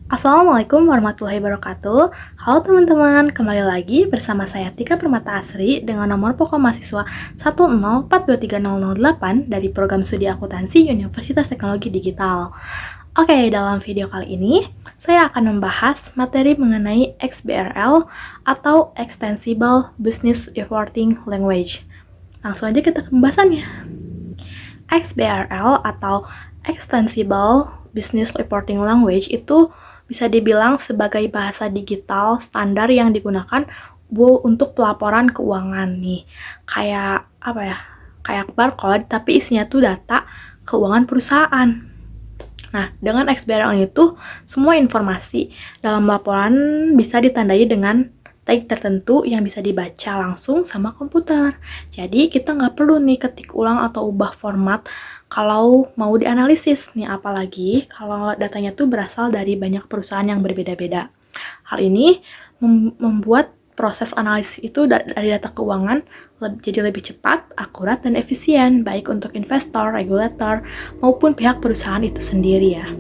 Assalamualaikum warahmatullahi wabarakatuh. Halo teman-teman, kembali lagi bersama saya Tika Permata Asri dengan nomor pokok mahasiswa 104230008 dari program studi akuntansi Universitas Teknologi Digital. Oke, dalam video kali ini saya akan membahas materi mengenai XBRL atau Extensible Business Reporting Language. Langsung aja kita ke pembahasannya. XBRL atau Extensible Business Reporting Language itu bisa dibilang sebagai bahasa digital standar yang digunakan untuk pelaporan keuangan nih. Kayak apa ya? Kayak barcode tapi isinya tuh data keuangan perusahaan. Nah, dengan XBRL itu semua informasi dalam laporan bisa ditandai dengan tag tertentu yang bisa dibaca langsung sama komputer. Jadi kita nggak perlu nih ketik ulang atau ubah format kalau mau dianalisis nih, apalagi kalau datanya tuh berasal dari banyak perusahaan yang berbeda-beda. Hal ini membuat proses analisis itu dari data keuangan jadi lebih cepat, akurat, dan efisien, baik untuk investor, regulator, maupun pihak perusahaan itu sendiri ya.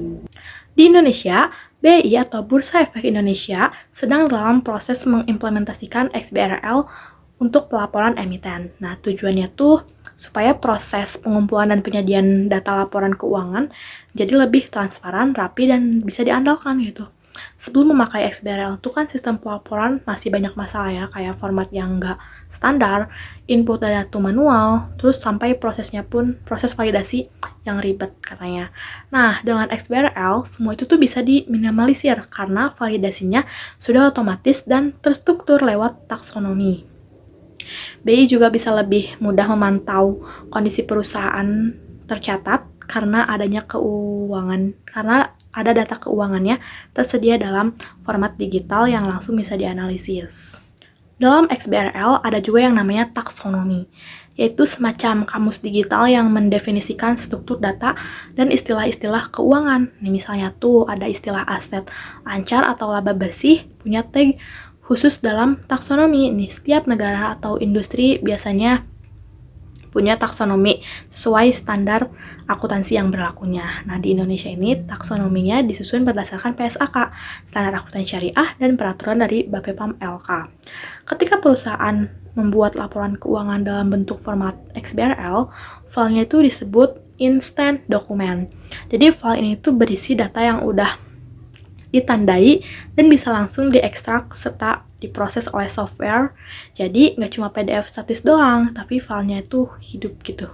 Di Indonesia, BI atau Bursa Efek Indonesia sedang dalam proses mengimplementasikan XBRL untuk pelaporan emiten. Nah, tujuannya tuh supaya proses pengumpulan dan penyajian data laporan keuangan jadi lebih transparan, rapi, dan bisa diandalkan gitu. Sebelum memakai XBRL itu kan sistem pelaporan masih banyak masalah ya, kayak format yang nggak standar, input data manual, terus sampai prosesnya pun proses validasi yang ribet katanya. Nah, dengan XBRL, semua itu tuh bisa diminimalisir karena validasinya sudah otomatis dan terstruktur lewat taksonomi. BI juga bisa lebih mudah memantau kondisi perusahaan tercatat karena ada data keuangannya tersedia dalam format digital yang langsung bisa dianalisis. Dalam XBRL ada juga yang namanya taksonomi, yaitu semacam kamus digital yang mendefinisikan struktur data dan istilah-istilah keuangan. Nih, misalnya tuh ada istilah aset lancar atau laba bersih, punya tag khusus dalam taksonomi. Nih, setiap negara atau industri biasanya punya taksonomi sesuai standar akuntansi yang berlakunya. Nah, di Indonesia ini taksonominya disusun berdasarkan PSAK, Standar Akuntansi Syariah, dan peraturan dari Bapepam LK. Ketika perusahaan membuat laporan keuangan dalam bentuk format XBRL, filenya itu disebut instant document. Jadi file ini tuh berisi data yang udah ditandai dan bisa langsung diekstrak serta diproses oleh software. Jadi nggak cuma PDF statis doang, tapi filenya itu hidup gitu.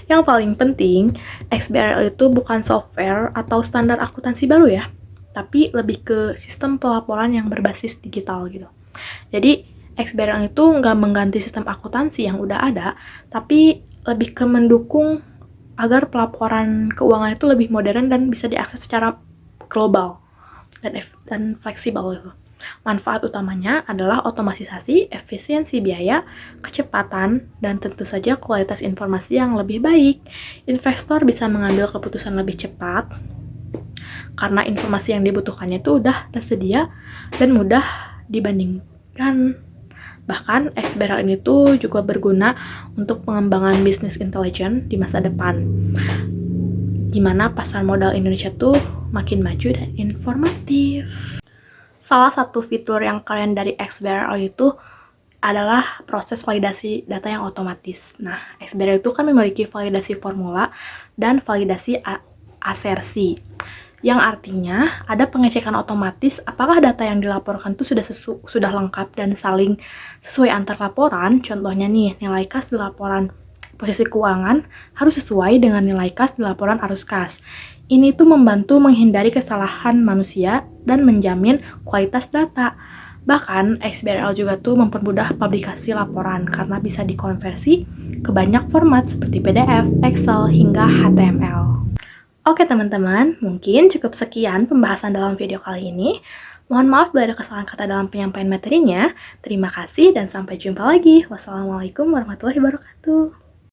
Yang paling penting, XBRL itu bukan software atau standar akuntansi baru ya, tapi lebih ke sistem pelaporan yang berbasis digital gitu. Jadi XBRL itu nggak mengganti sistem akuntansi yang udah ada, tapi lebih ke mendukung agar pelaporan keuangan itu lebih modern dan bisa diakses secara global dan fleksibel gitu. Manfaat utamanya adalah otomatisasi, efisiensi biaya, kecepatan, dan tentu saja kualitas informasi yang lebih baik. Investor bisa mengambil keputusan lebih cepat karena informasi yang dibutuhkannya itu udah tersedia dan mudah dibandingkan. Bahkan XBRL ini tuh juga berguna untuk pengembangan bisnis intelijen di masa depan, di mana pasar modal Indonesia tuh makin maju dan informatif. Salah satu fitur yang keren dari XBRL itu adalah proses validasi data yang otomatis. Nah, XBRL itu kan memiliki validasi formula dan validasi asersi, yang artinya ada pengecekan otomatis apakah data yang dilaporkan itu sudah lengkap dan saling sesuai antar laporan. Contohnya nih, nilai kas di laporan posisi keuangan harus sesuai dengan nilai kas di laporan arus kas. Ini tuh membantu menghindari kesalahan manusia dan menjamin kualitas data. Bahkan XBRL juga tuh mempermudah publikasi laporan karena bisa dikonversi ke banyak format seperti PDF, Excel, hingga HTML. Oke teman-teman, mungkin cukup sekian pembahasan dalam video kali ini. Mohon maaf bila ada kesalahan kata dalam penyampaian materinya. Terima kasih dan sampai jumpa lagi. Wassalamualaikum warahmatullahi wabarakatuh.